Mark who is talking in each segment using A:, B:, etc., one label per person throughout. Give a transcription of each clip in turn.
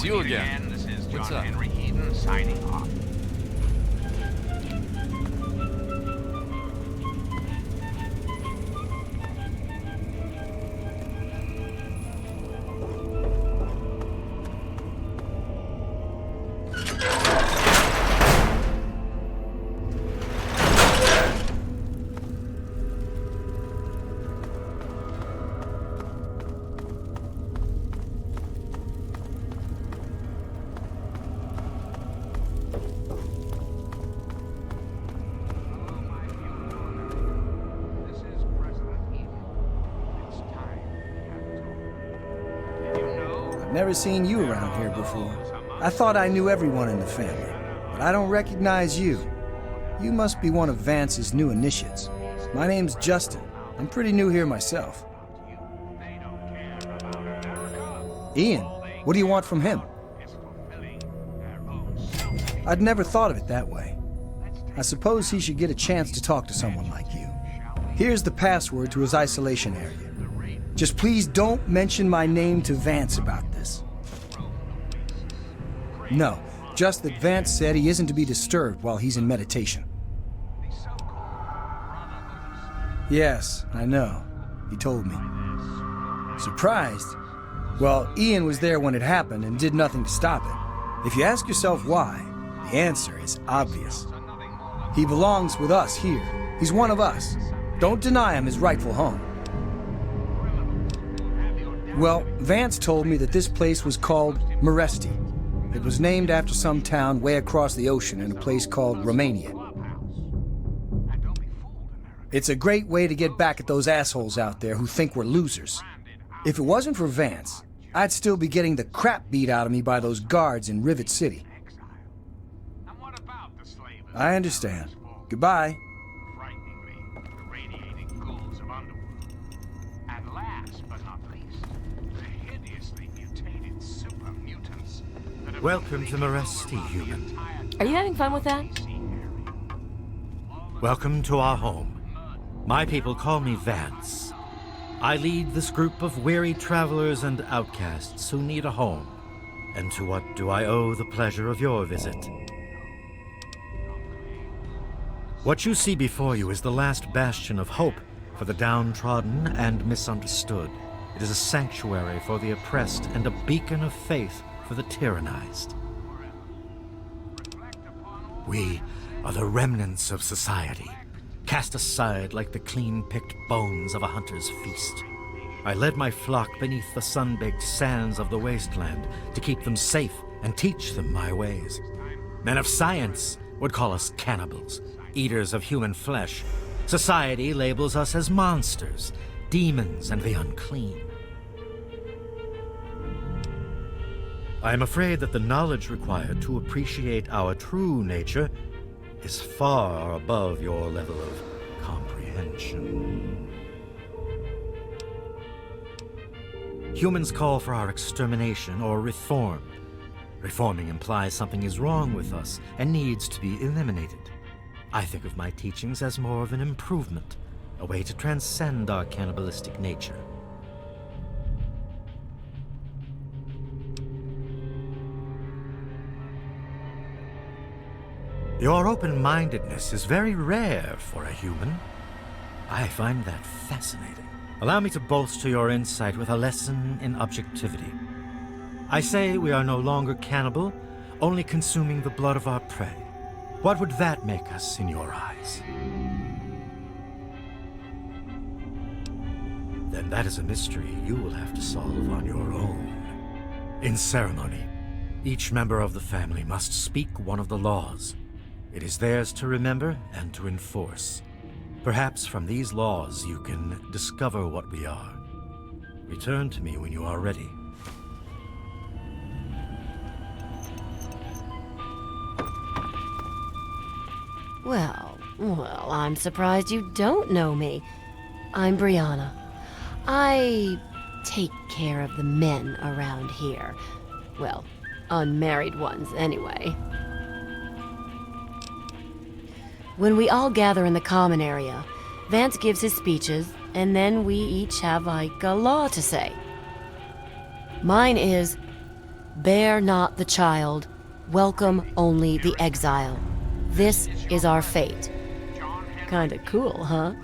A: you again.
B: This is
A: What's
B: John
A: up?
B: Henry Eden signing off.
C: Never seen you around here before. I thought I knew everyone in the family, but I don't recognize you. You must be one of Vance's new initiates. My name's Justin. I'm pretty new here myself. Ian, what do you want from him? I'd never thought of it that way. I suppose he should get a chance to talk to someone like you. Here's the password to his isolation area. Just please don't mention my name to Vance about this. No, just that Vance said he isn't to be disturbed while he's in meditation. Yes, I know. He told me. Surprised? Well, Ian was there when it happened and did nothing to stop it. If you ask yourself why, the answer is obvious. He belongs with us here. He's one of us. Don't deny him his rightful home. Well, Vance told me that this place was called Meresti. It was named after some town way across the ocean in a place called Romania. It's a great way to get back at those assholes out there who think we're losers. If it wasn't for Vance, I'd still be getting the crap beat out of me by those guards in Rivet City. I understand. Goodbye.
D: Welcome to Meresti, human.
E: Are you having fun with that?
D: Welcome to our home. My people call me Vance. I lead this group of weary travelers and outcasts who need a home. And to what do I owe the pleasure of your visit? What you see before you is the last bastion of hope for the downtrodden and misunderstood. It is a sanctuary for the oppressed and a beacon of faith for the tyrannized. We are the remnants of society, cast aside like the clean-picked bones of a hunter's feast. I led my flock beneath the sun-baked sands of the wasteland to keep them safe and teach them my ways. Men of science would call us cannibals, eaters of human flesh. Society labels us as monsters, demons, and the unclean. I am afraid that the knowledge required to appreciate our true nature is far above your level of comprehension. Humans call for our extermination or reform. Reforming implies something is wrong with us and needs to be eliminated. I think of my teachings as more of an improvement, a way to transcend our cannibalistic nature. Your open-mindedness is very rare for a human. I find that fascinating. Allow me to bolster your insight with a lesson in objectivity. I say we are no longer cannibal, only consuming the blood of our prey. What would that make us in your eyes? Then that is a mystery you will have to solve on your own. In ceremony, each member of the family must speak one of the laws. It is theirs to remember and to enforce. Perhaps from these laws you can discover what we are. Return to me when you are ready.
E: Well, I'm surprised you don't know me. I'm Brianna. I take care of the men around here. Well, unmarried ones, anyway. When we all gather in the common area, Vance gives his speeches, and then we each have, like, a law to say. Mine is, Bear not the child, welcome only the exile. This is our fate. Kinda cool, huh?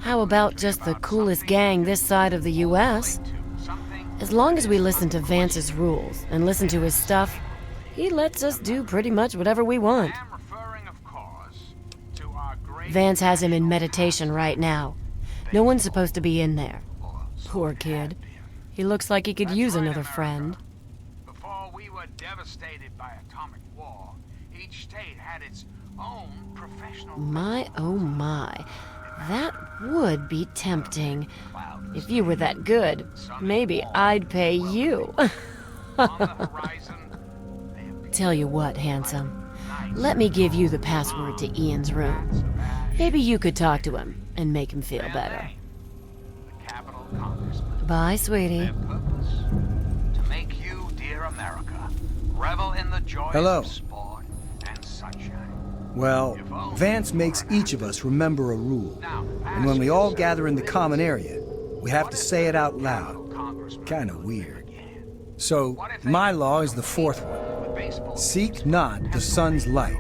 E: How about just the coolest gang this side of the US? As long as we listen to Vance's rules and listen to his stuff, he lets us do pretty much whatever we want. Vance has him in meditation right now. No one's supposed to be in there. Poor kid. He looks like he could use another friend.
A: Before we were devastated by atomic war, each state had its own professional...
E: My, oh my. That would be tempting. If you were that good, maybe I'd pay you. Tell you what, handsome. Let me give you the password to Ian's room. Maybe you could talk to him and make him feel better. Bye, sweetie.
A: To make you, dear America, revel in the joys of sport and sunshine.
C: Well, Vance makes each of us remember a rule. And when we all gather in the common area, we have to say it out loud. Kinda weird. So, my law is the fourth one. Seek not the sun's light.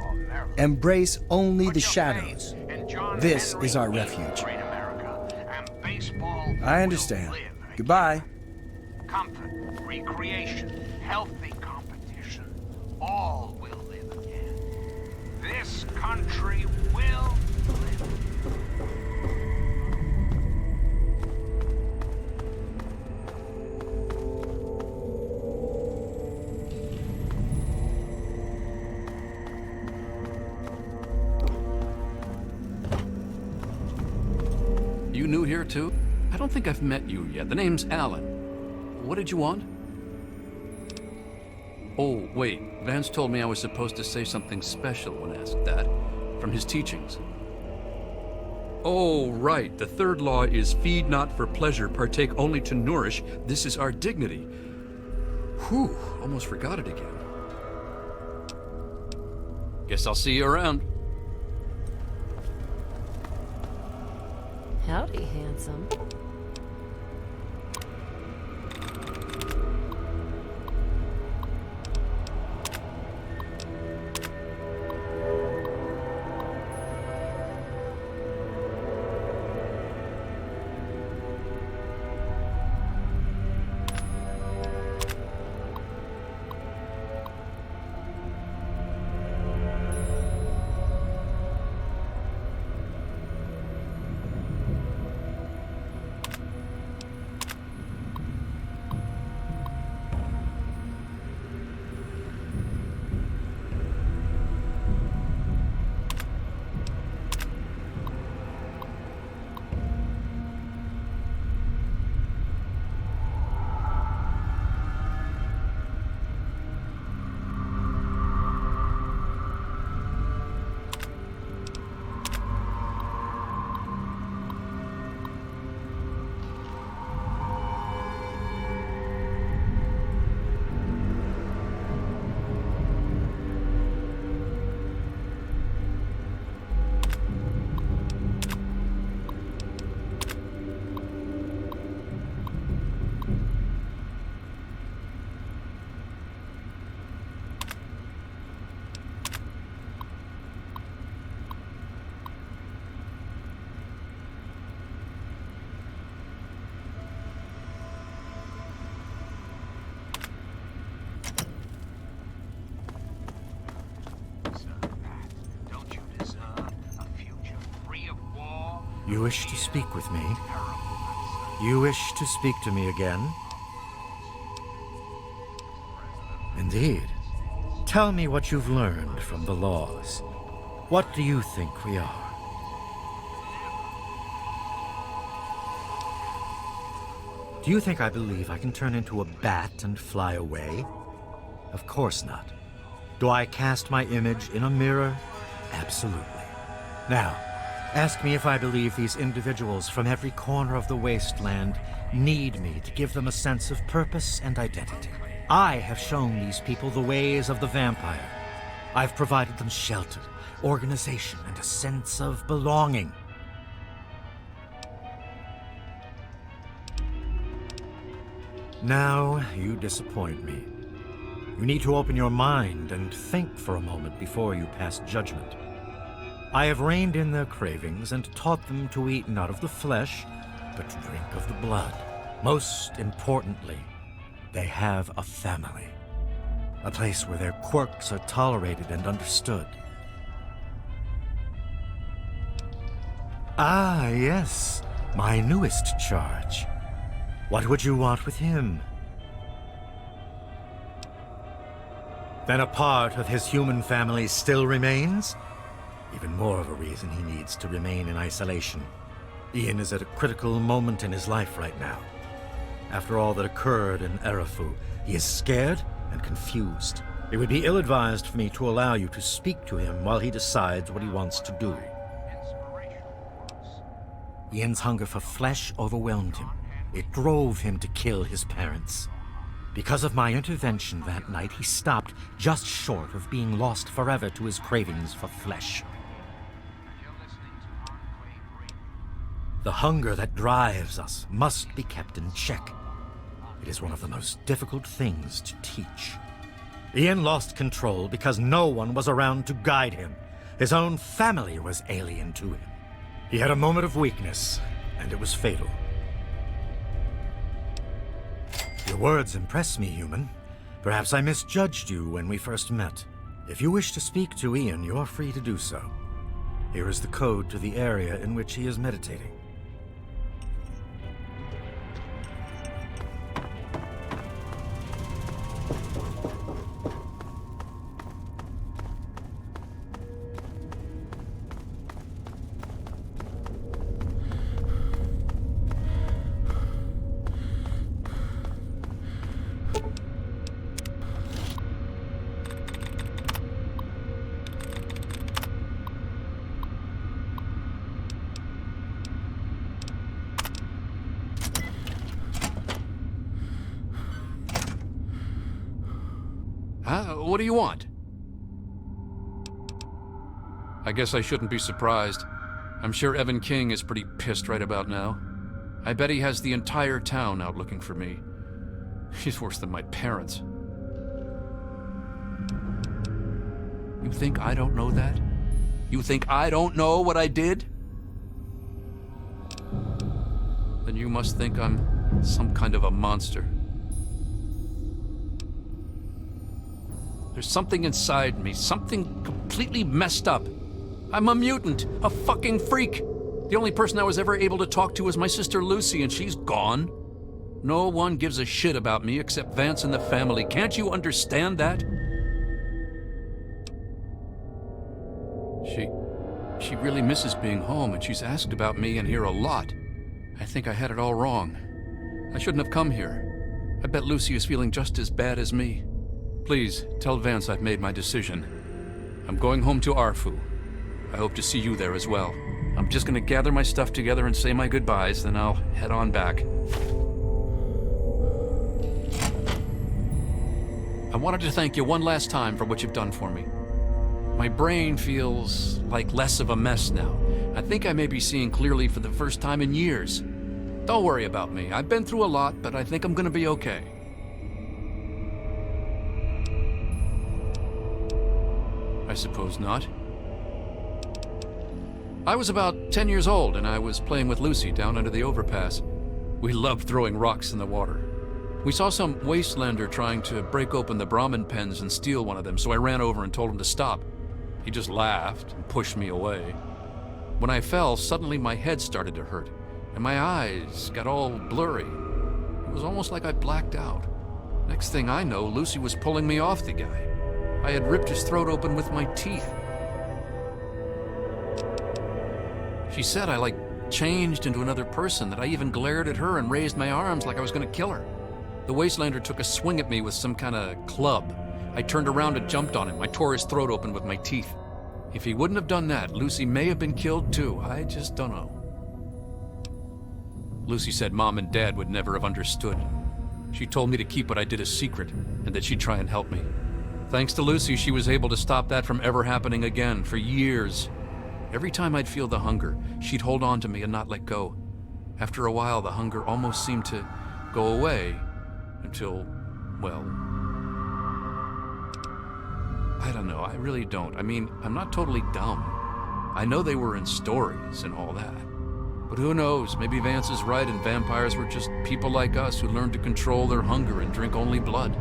C: Embrace only the shadows. This is our refuge. I understand. Goodbye.
A: Comfort, recreation, healthy competition, all will live again. This country will live.
B: You new here too? I don't think I've met you yet. The name's Alan. What did you want? Oh, wait. Vance told me I was supposed to say something special when asked that. From his teachings. Oh, right. The third law is feed not for pleasure, partake only to nourish. This is our dignity. Whew, almost forgot it again. Guess I'll see you around.
E: Howdy, handsome.
D: You wish to speak with me? You wish to speak to me again? Indeed. Tell me what you've learned from the laws. What do you think we are? Do you think I believe I can turn into a bat and fly away? Of course not. Do I cast my image in a mirror? Absolutely. Now, ask me if I believe these individuals from every corner of the wasteland need me to give them a sense of purpose and identity. I have shown these people the ways of the vampire. I've provided them shelter, organization, and a sense of belonging. Now you disappoint me. You need to open your mind and think for a moment before you pass judgment. I have reined in their cravings and taught them to eat not of the flesh, but to drink of the blood. Most importantly, they have a family. A place where their quirks are tolerated and understood. Ah, yes, my newest charge. What would you want with him? Then a part of his human family still remains? Even more of a reason he needs to remain in isolation. Ian is at a critical moment in his life right now. After all that occurred in Erafu, he is scared and confused. It would be ill-advised for me to allow you to speak to him while he decides what he wants to do. Ian's hunger for flesh overwhelmed him. It drove him to kill his parents. Because of my intervention that night, he stopped just short of being lost forever to his cravings for flesh. The hunger that drives us must be kept in check. It is one of the most difficult things to teach. Ian lost control because no one was around to guide him. His own family was alien to him. He had a moment of weakness, and it was fatal. Your words impress me, human. Perhaps I misjudged you when we first met. If you wish to speak to Ian, you're free to do so. Here is the code to the area in which he is meditating.
B: What do you want? I guess I shouldn't be surprised. I'm sure Evan King is pretty pissed right about now. I bet he has the entire town out looking for me. He's worse than my parents. You think I don't know that? You think I don't know what I did? Then you must think I'm some kind of a monster. There's something inside me, something completely messed up. I'm a mutant, a fucking freak. The only person I was ever able to talk to was my sister Lucy, and she's gone. No one gives a shit about me except Vance and the family. Can't you understand that? She really misses being home, and she's asked about me in here a lot. I think I had it all wrong. I shouldn't have come here. I bet Lucy is feeling just as bad as me. Please, tell Vance I've made my decision. I'm going home to Arfu. I hope to see you there as well. I'm just gonna gather my stuff together and say my goodbyes, then I'll head on back. I wanted to thank you one last time for what you've done for me. My brain feels like less of a mess now. I think I may be seeing clearly for the first time in years. Don't worry about me. I've been through a lot, but I think I'm gonna be okay. I suppose not. I was about 10 years old and I was playing with Lucy down under the overpass. We loved throwing rocks in the water. We saw some wastelander trying to break open the Brahmin pens and steal one of them, so I ran over and told him to stop. He just laughed and pushed me away. When I fell, suddenly my head started to hurt, and my eyes got all blurry. It was almost like I blacked out. Next thing I know, Lucy was pulling me off the guy. I had ripped his throat open with my teeth. She said I, changed into another person, that I even glared at her and raised my arms like I was gonna kill her. The wastelander took a swing at me with some kind of club. I turned around and jumped on him. I tore his throat open with my teeth. If he wouldn't have done that, Lucy may have been killed too. I just don't know. Lucy said Mom and Dad would never have understood. She told me to keep what I did a secret, and that she'd try and help me. Thanks to Lucy, she was able to stop that from ever happening again for years. Every time I'd feel the hunger, she'd hold on to me and not let go. After a while, the hunger almost seemed to go away, Until, well, I don't know. I really don't. I mean, I'm not totally dumb. I know they were in stories and all that. But who knows? Maybe Vance is right and vampires were just people like us who learned to control their hunger and drink only blood.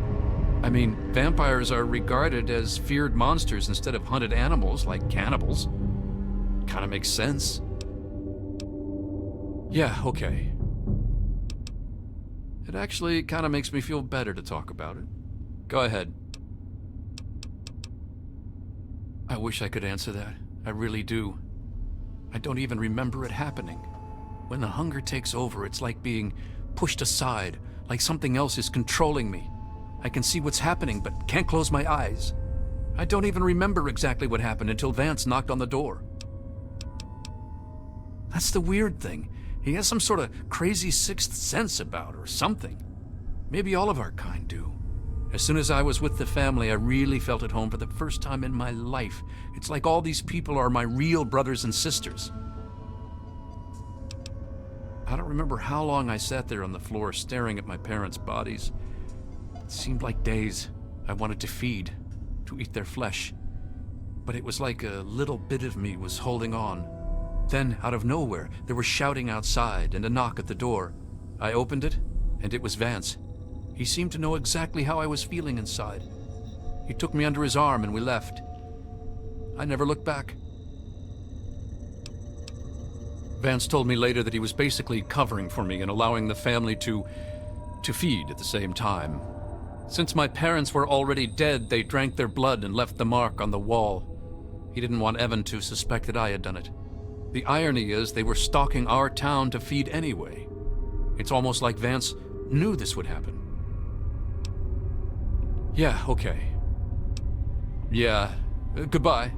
B: I mean, vampires are regarded as feared monsters instead of hunted animals like cannibals. Kinda makes sense. Yeah, okay. It actually kinda makes me feel better to talk about it. Go ahead. I wish I could answer that. I really do. I don't even remember it happening. When the hunger takes over, it's like being pushed aside, like something else is controlling me. I can see what's happening, but can't close my eyes. I don't even remember exactly what happened until Vance knocked on the door. That's the weird thing. He has some sort of crazy sixth sense about or something. Maybe all of our kind do. As soon as I was with the family, I really felt at home for the first time in my life. It's like all these people are my real brothers and sisters. I don't remember how long I sat there on the floor staring at my parents' bodies. It seemed like days. I wanted to feed, to eat their flesh. But it was like a little bit of me was holding on. Then, out of nowhere, there was shouting outside and a knock at the door. I opened it, and it was Vance. He seemed to know exactly how I was feeling inside. He took me under his arm and we left. I never looked back. Vance told me later that he was basically covering for me and allowing the family to feed at the same time. Since my parents were already dead, they drank their blood and left the mark on the wall. He didn't want Evan to suspect that I had done it. The irony is they were stalking our town to feed anyway. It's almost like Vance knew this would happen. Yeah, okay. Yeah, goodbye.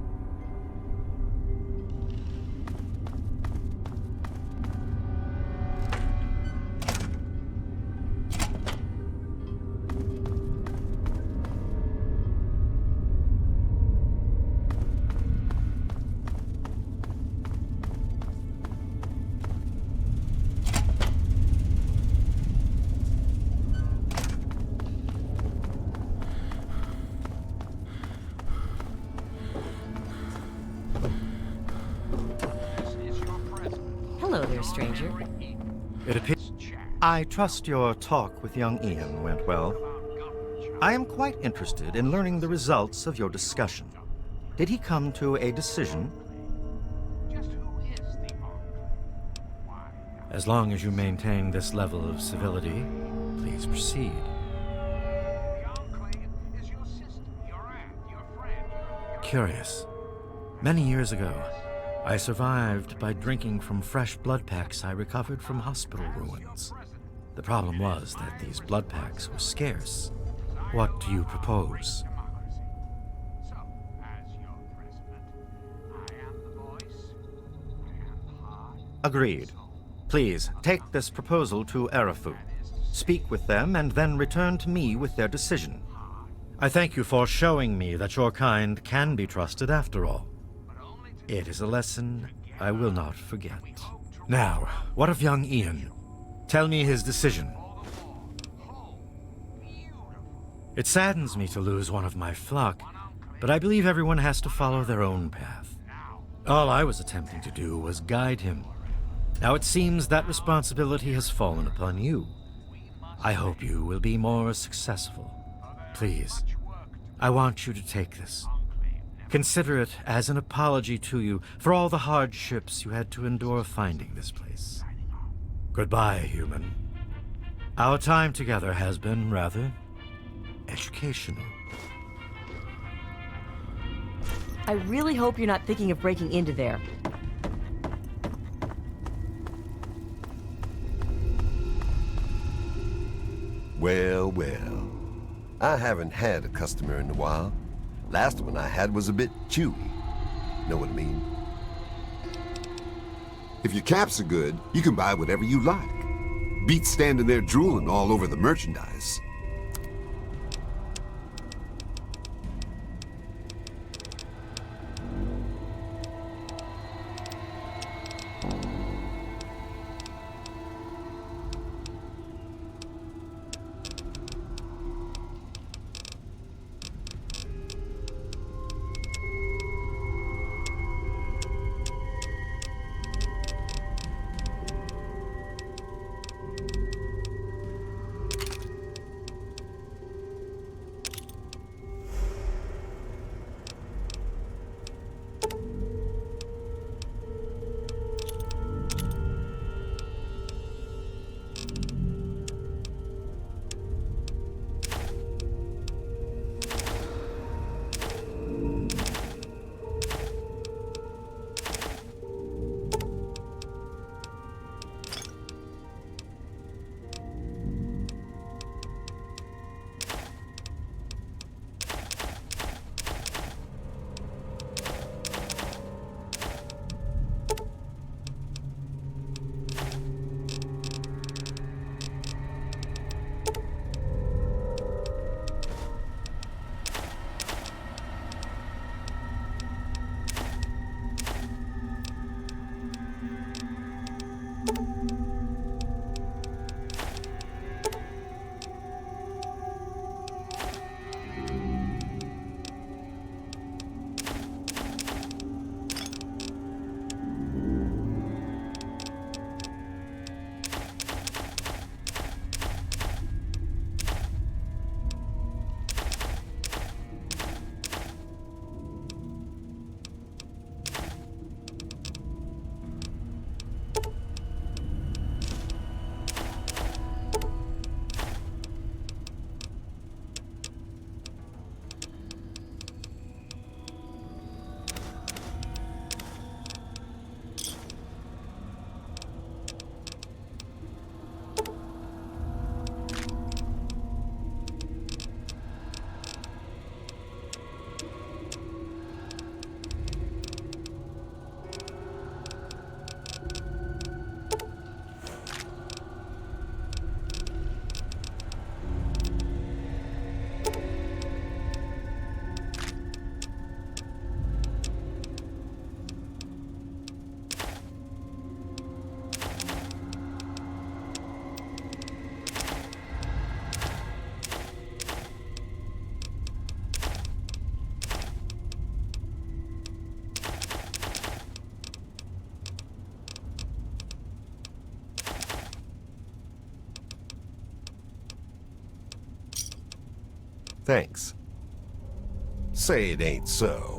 F: Hello there, stranger.
D: It appears. I trust your talk with young Ian went well. I am quite interested in learning the results of your discussion. Did he come to a decision? As long as you maintain this level of civility, please proceed. Curious. Many years ago, I survived by drinking from fresh blood packs I recovered from hospital ruins. The problem was that these blood packs were scarce. What do you propose? Agreed. Please, take this proposal to Arafu. Speak with them and then return to me with their decision. I thank you for showing me that your kind can be trusted after all. It is a lesson I will not forget. Now, what of young Ian? Tell me his decision. It saddens me to lose one of my flock, but I believe everyone has to follow their own path. All I was attempting to do was guide him. Now it seems that responsibility has fallen upon you. I hope you will be more successful. Please, I want you to take this. Consider it as an apology to you for all the hardships you had to endure finding this place. Goodbye, human. Our time together has been rather educational.
F: I really hope you're not thinking of breaking into there.
G: Well, well. I haven't had a customer in a while. Last one I had was a bit chewy. Know what I mean?
H: If your caps are good, you can buy whatever you like. Beats standing there drooling all over the merchandise.
G: Thanks. Say it ain't so.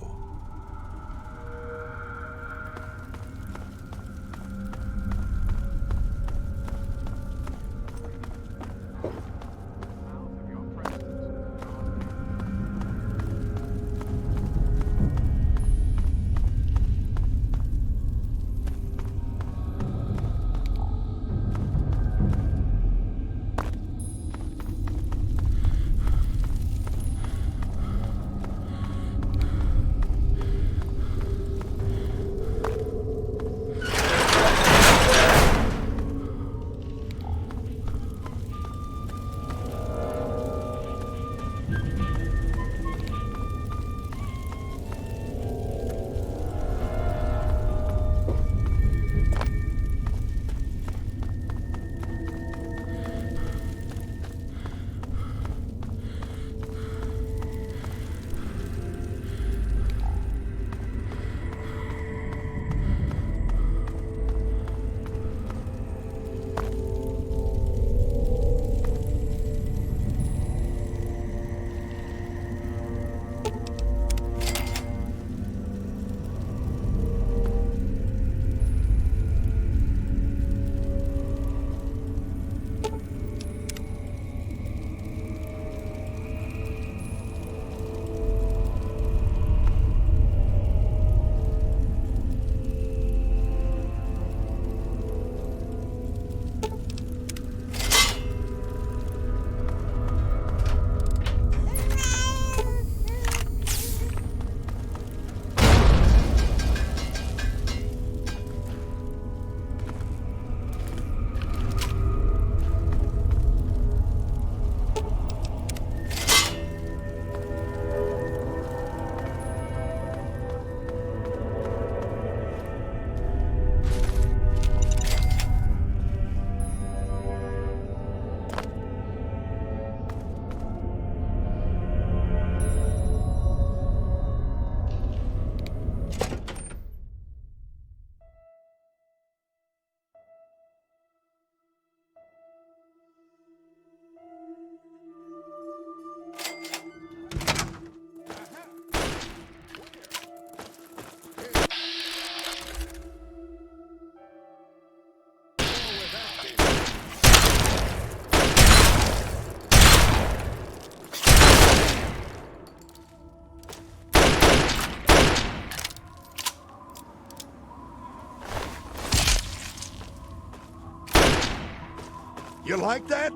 H: You like that?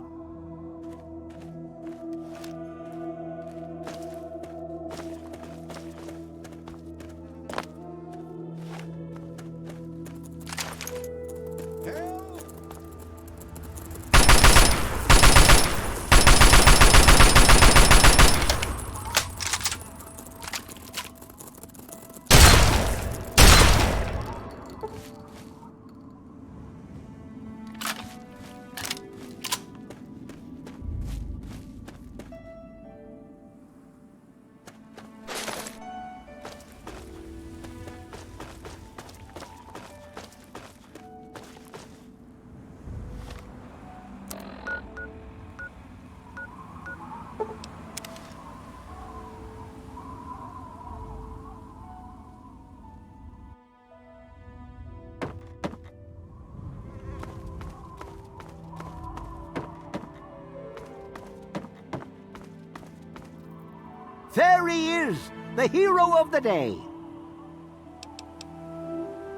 I: There he is, the hero of the day.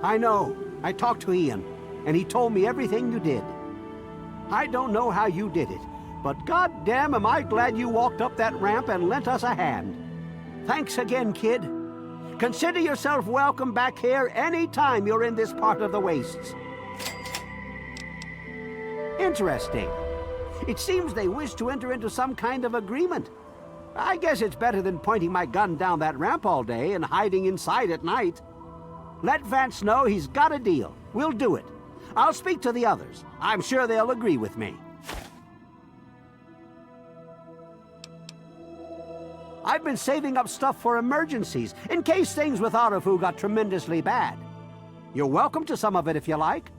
I: I know. I talked to Ian, and he told me everything you did. I don't know how you did it, but goddamn am I glad you walked up that ramp and lent us a hand. Thanks again, kid. Consider yourself welcome back here any time you're in this part of the wastes. Interesting. It seems they wish to enter into some kind of agreement. I guess it's better than pointing my gun down that ramp all day and hiding inside at night. Let Vance know he's got a deal. We'll do it. I'll speak to the others. I'm sure they'll agree with me. I've been saving up stuff for emergencies, in case things with Arafu got tremendously bad. You're welcome to some of it if you like.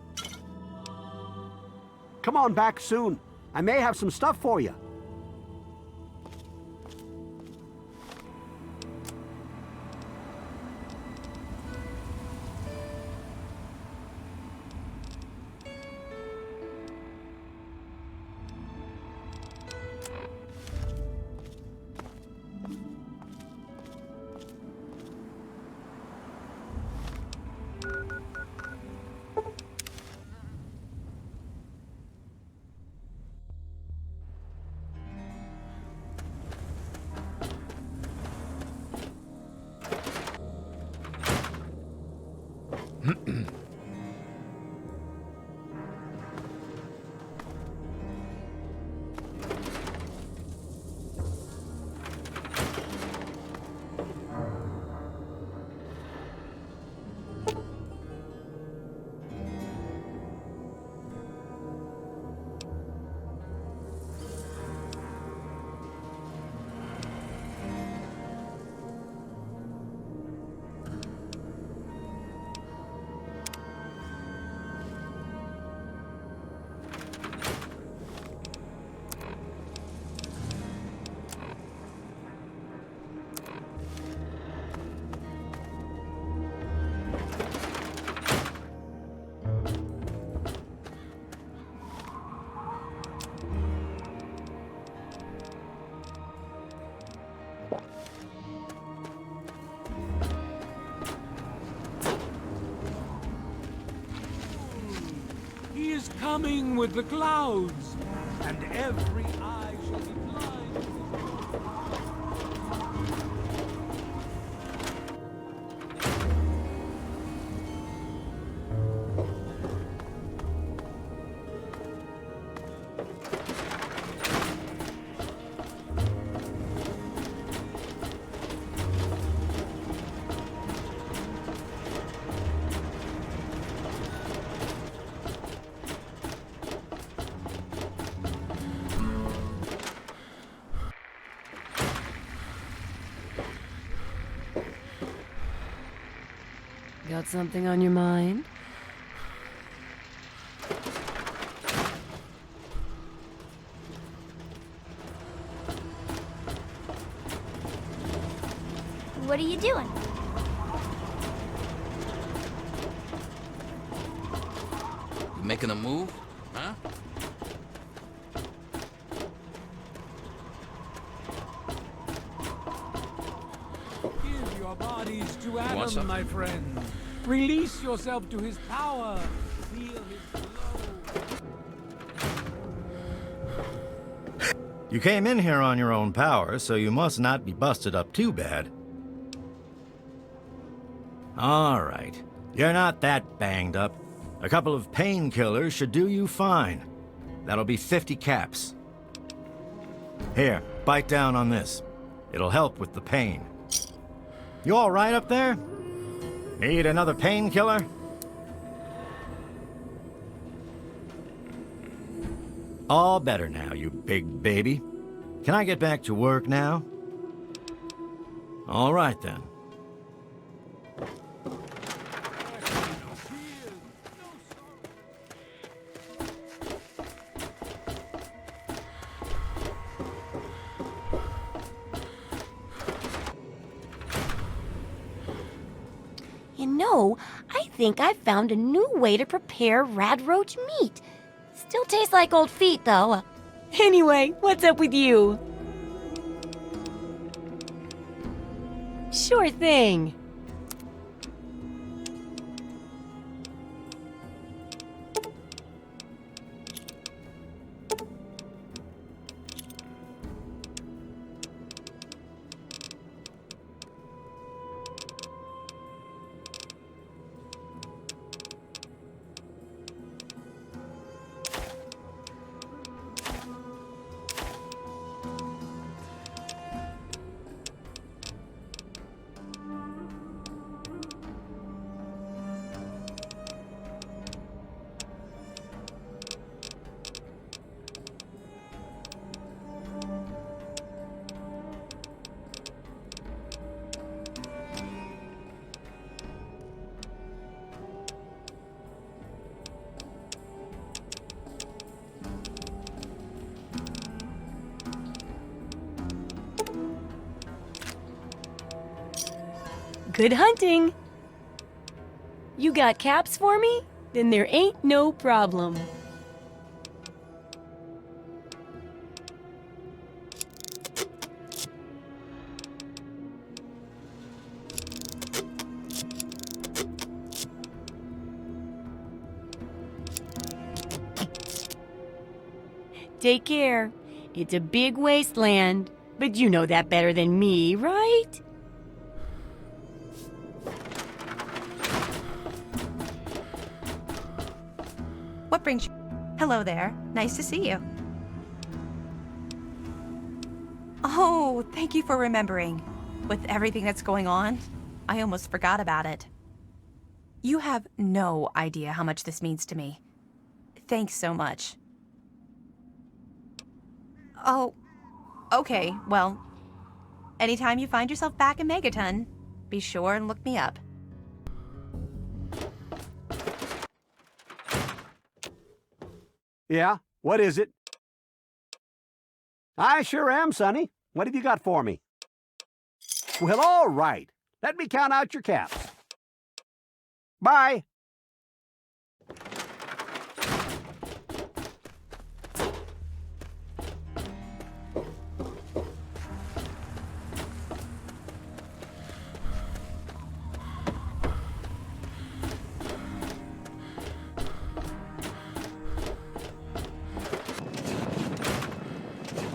I: Come on back soon. I may have some stuff for you.
J: He is coming with the clouds, and every eye shall be blind.
E: Got something on your mind?
K: What are you doing?
B: You making a move? Huh?
J: Give your bodies to
B: want
J: Adam,
B: something?
J: my friend. Release yourself to his power. Feel his glow.
D: You came in here on your own power, so you must not be busted up too bad. All right. You're not that banged up. A couple of painkillers should do you fine. That'll be 50 caps. Here, bite down on this. It'll help with the pain. You all right up there? Need another painkiller? All better now, you big baby. Can I get back to work now? All right, then.
F: You know, I think I found a new way to prepare radroach meat. Still tastes like old feet, though. Anyway, what's up with you? Sure thing. Good hunting! You got caps for me? Then there ain't no problem. Take care. It's a big wasteland, but you know that better than me, right?
L: What brings you? Hello there. Nice to see you. Oh, thank you for remembering. With everything that's going on, I almost forgot about it. You have no idea how much this means to me. Thanks so much. Oh, okay, well, anytime you find yourself back in Megaton, be sure and look me up.
I: Yeah? What is it? I sure am, Sonny. What have you got for me? Well, all right. Let me count out your caps. Bye.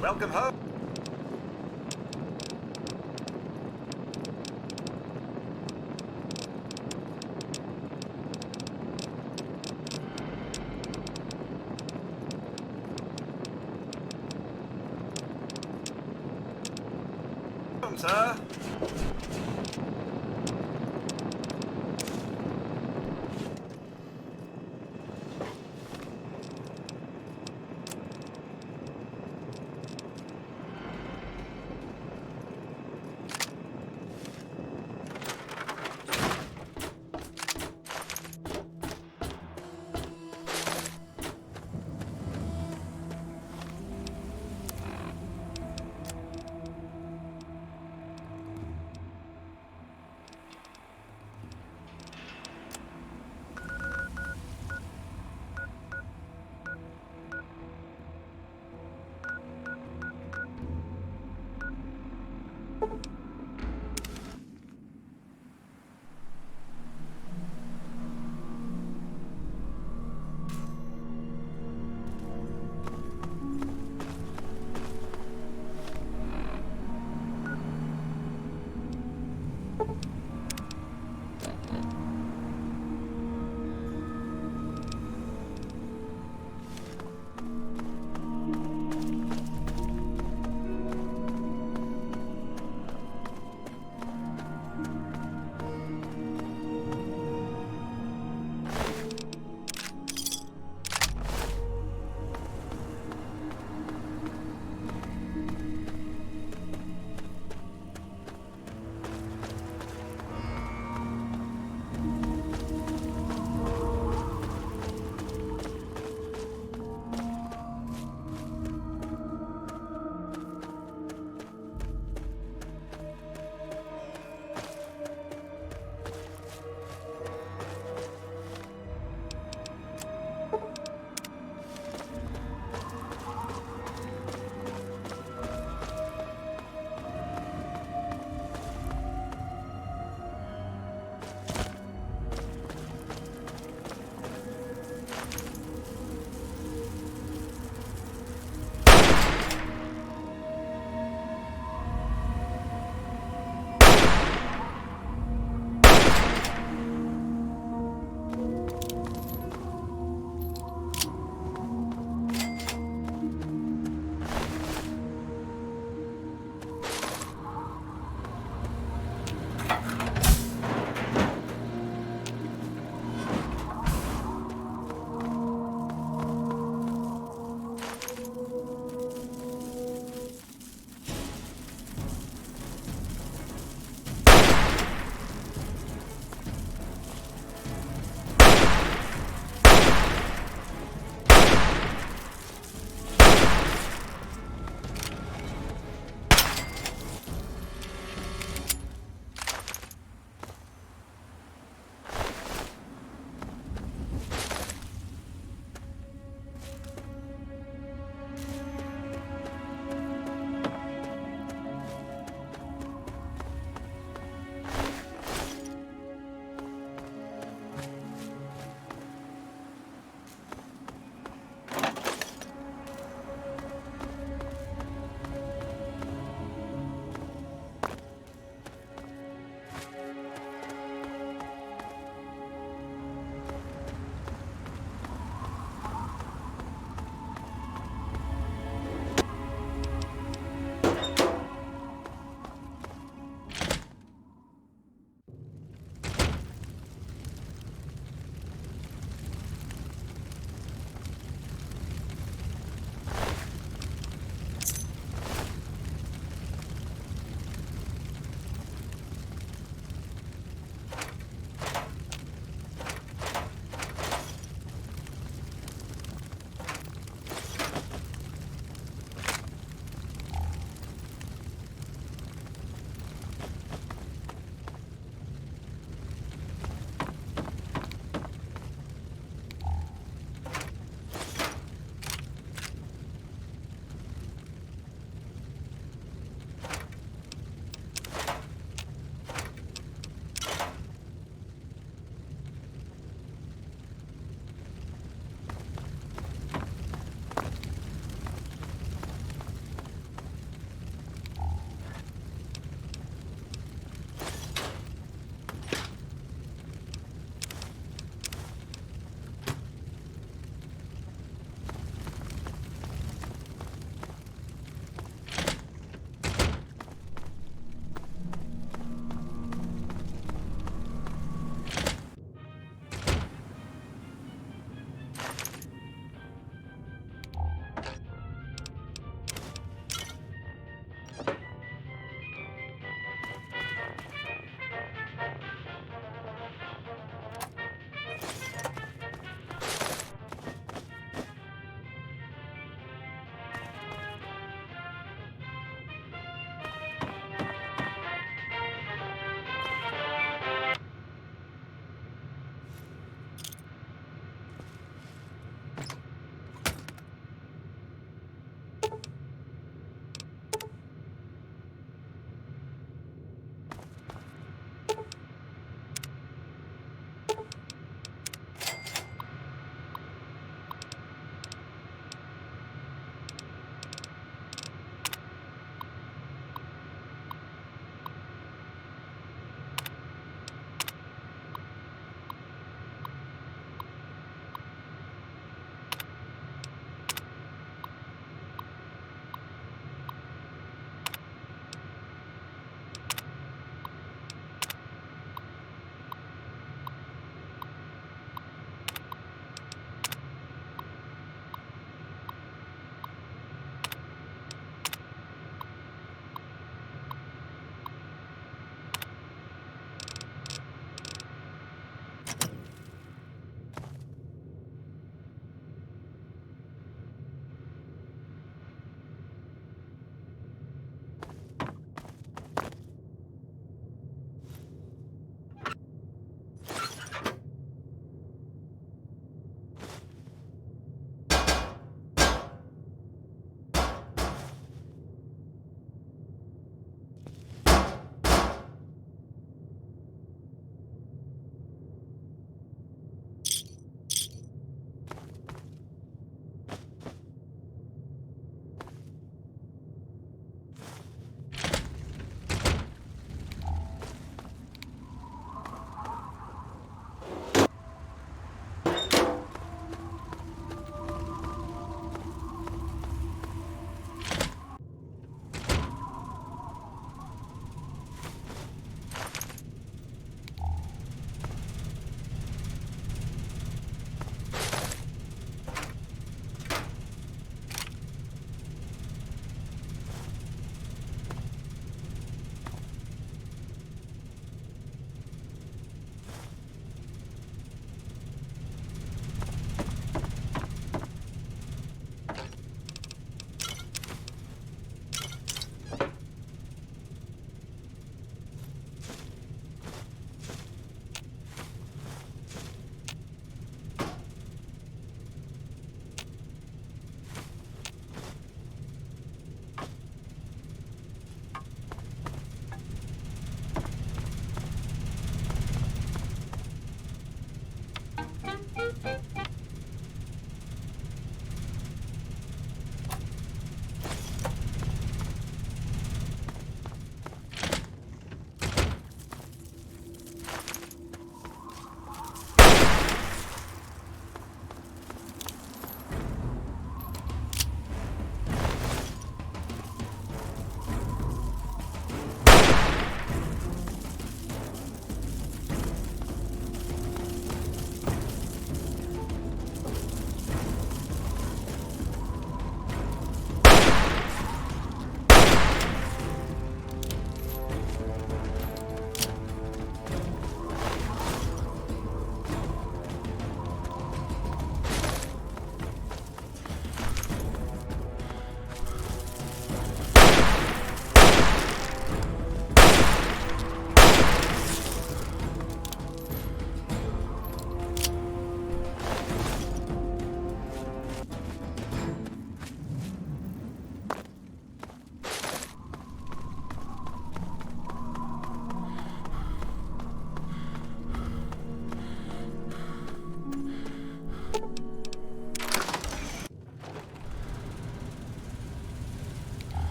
G: Welcome home. Sir.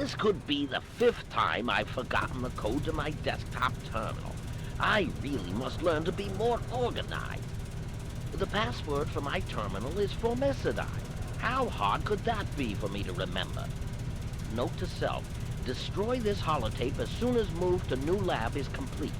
M: This could be the 5th time I've forgotten the code to my desktop terminal. I really must learn to be more organized. The password for my terminal is Formicidae. How hard could that be for me to remember? Note to self, destroy this holotape as soon as move to new lab is complete.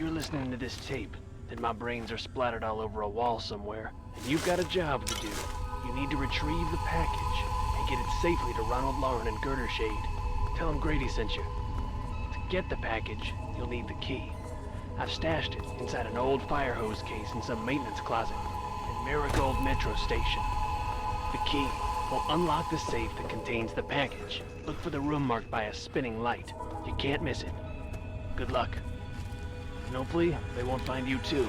N: you're listening to this tape, then my brains are splattered all over a wall somewhere, and you've got a job to do. You need to retrieve the package and get it safely to Ronald Lauren and Girder Shade. Tell them Grady sent you. To get the package, you'll need the key. I've stashed it inside an old fire hose case in some maintenance closet in Marigold Metro Station. The key will unlock the safe that contains the package. Look for the room marked by a spinning light. You can't miss it. Good luck. And hopefully, they won't find you too.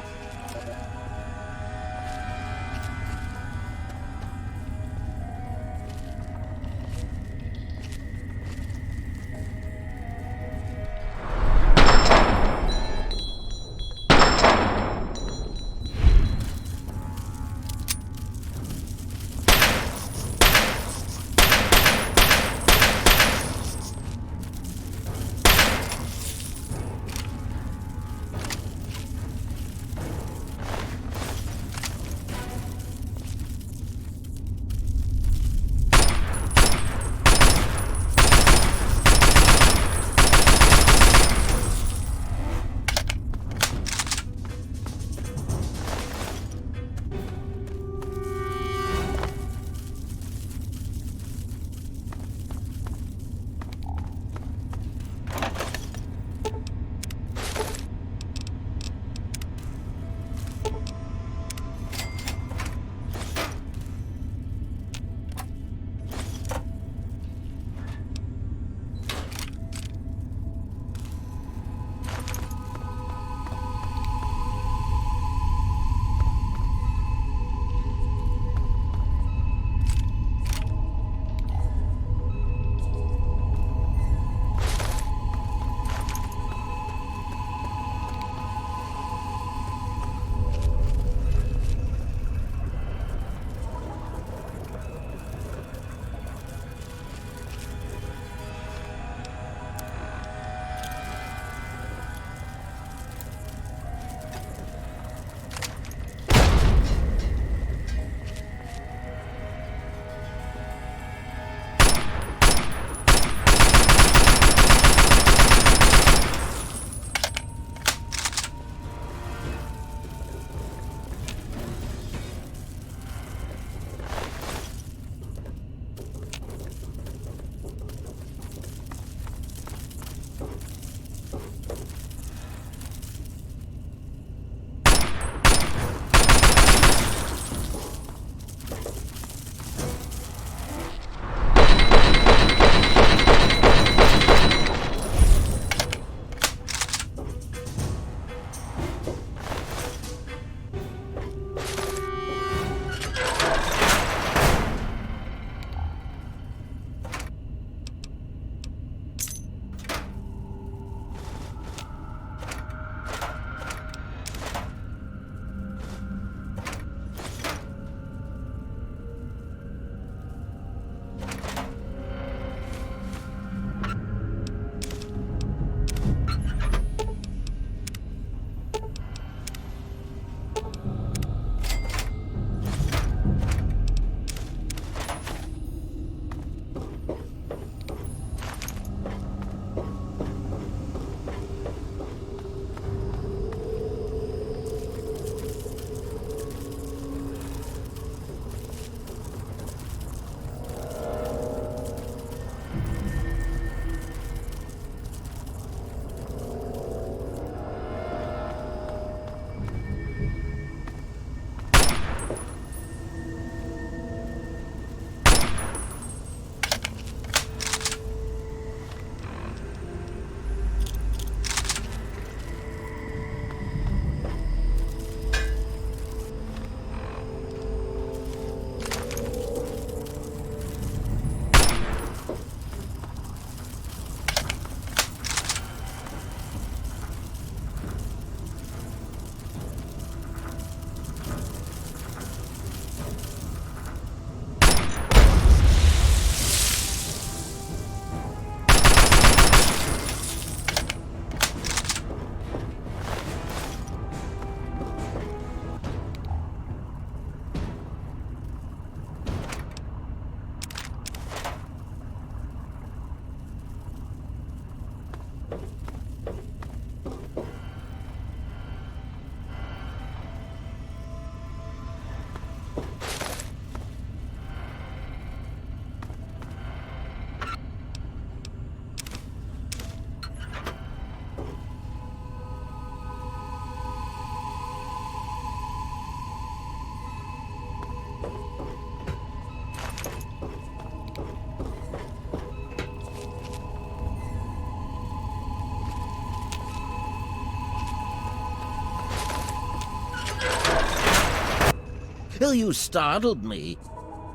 M: You startled me.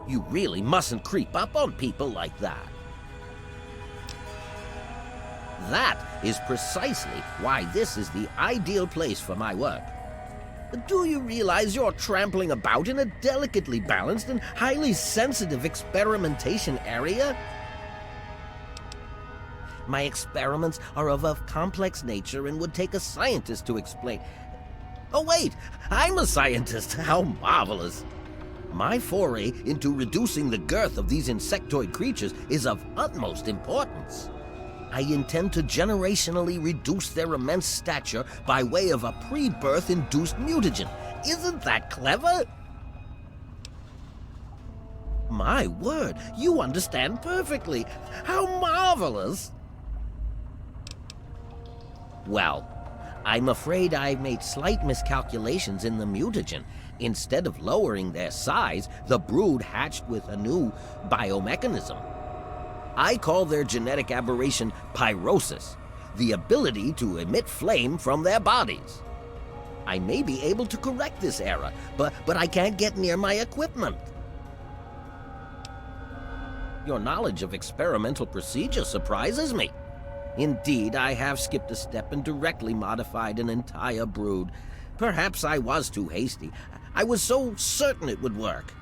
M: You really mustn't creep up on people like that. That is precisely why this is the ideal place for my work. Do you realize you're trampling about in a delicately balanced and highly sensitive experimentation area? My experiments are of a complex nature and would take a scientist to explain. Oh wait, I'm a scientist. How marvelous. My foray into reducing the girth of these insectoid creatures is of utmost importance. I intend to generationally reduce their immense stature by way of a pre-birth induced mutagen. Isn't that clever? My word, you understand perfectly. How marvelous! Well, I'm afraid I've made slight miscalculations in the mutagen. Instead of lowering their size, the brood hatched with a new biomechanism. I call their genetic aberration pyrosis, the ability to emit flame from their bodies. I may be able to correct this error, but I can't get near my equipment. Your knowledge of experimental procedure surprises me. Indeed, I have skipped a step and directly modified an entire brood. Perhaps I was too hasty. I was so certain it would work.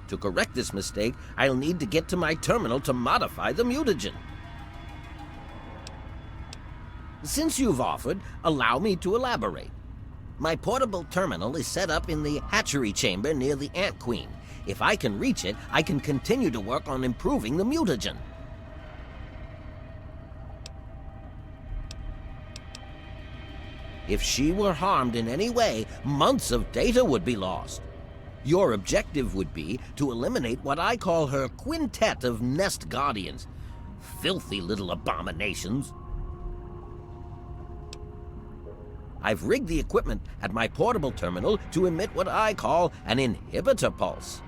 M: To correct this mistake, I'll need to get to my terminal to modify the mutagen. Since you've offered, allow me to elaborate. My portable terminal is set up in the hatchery chamber near the Ant Queen. If I can reach it, I can continue to work on improving the mutagen. If she were harmed in any way, months of data would be lost. Your objective would be to eliminate what I call her quintet of nest guardians. Filthy little abominations. I've rigged the equipment at my portable terminal to emit what I call an inhibitor pulse.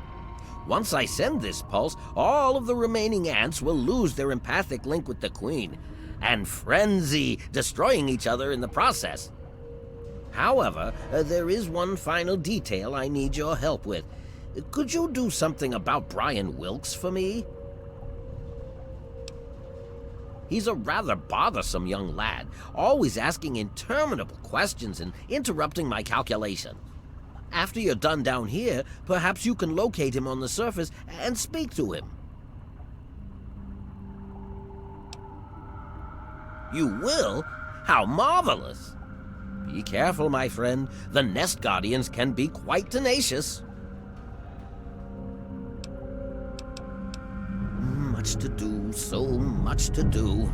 M: Once I send this pulse, all of the remaining ants will lose their empathic link with the queen and frenzy, destroying each other in the process. However, there is one final detail I need your help with. Could you do something about Brian Wilkes for me? He's a rather bothersome young lad, always asking interminable questions and interrupting my calculation. After you're done down here, perhaps you can locate him on the surface and speak to him. You will? How marvelous! Be careful, my friend. The nest guardians can be quite tenacious. Much to do, so much to do.